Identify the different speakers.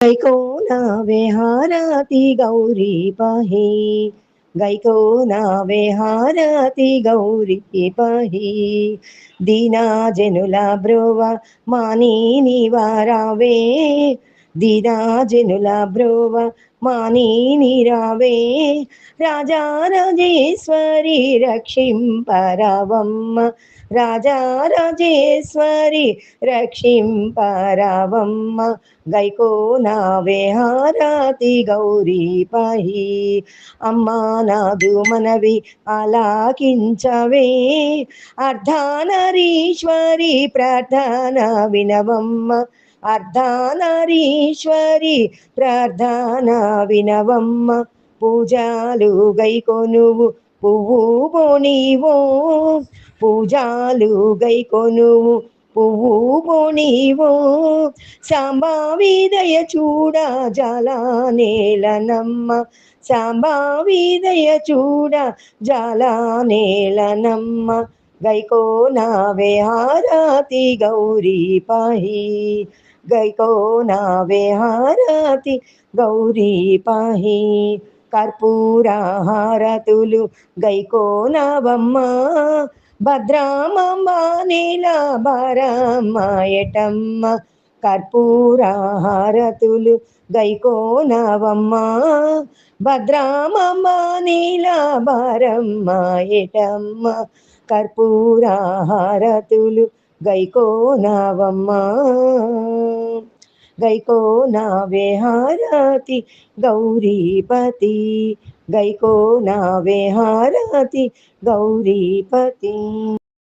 Speaker 1: गैको नावे हारति गौरी पही, गैको नावे हारति गौरी पही, दीना जनुला ब्रोवा मानी निवारावे, दीना जनुला ब्रोवा मानी निरावे, राजा राजेश्वरी रक्षिंपरावम्म, राजा राजेश्वरी रक्षिंपरावम्म, गैको नावे हारति गौरी पही, अम्मा नाదు మనవి ఆలాకించవే, అర్ధనారీశ్వరి ప్రార్థన వినవమ్మ, అర్ధనారీశ్వరి ప్రార్థన వినవమ్మ, పూజలు గైకొనువు పువ్వు బోనివో, పూజలు గైకొనువు పువ్వు బోనివో, సాంబావి దయ చూడ జాలనేలనమ్మ, సాంబావి దయ చూడ జాలనేలనమ్మ, గైకో నావే హారతి గౌరీ పహి, గైకో నావే హారతి గౌరీ పహి, కర్పూర హారతులు గైకో నవమ్మ, భద్రామమ్మ నీలభరమ్మ ఎటమ్మ, కర్పూర హారతులు గైకో నవమ్మ, భద్రామమ్మ నీలభరమ్మ ఎటమ్మ, కర్పూర హారతులు గైకో నవమ్మ, గైకో నావే హారతి గౌరీపతి, గైకో నావే హారతి గౌరీపతి.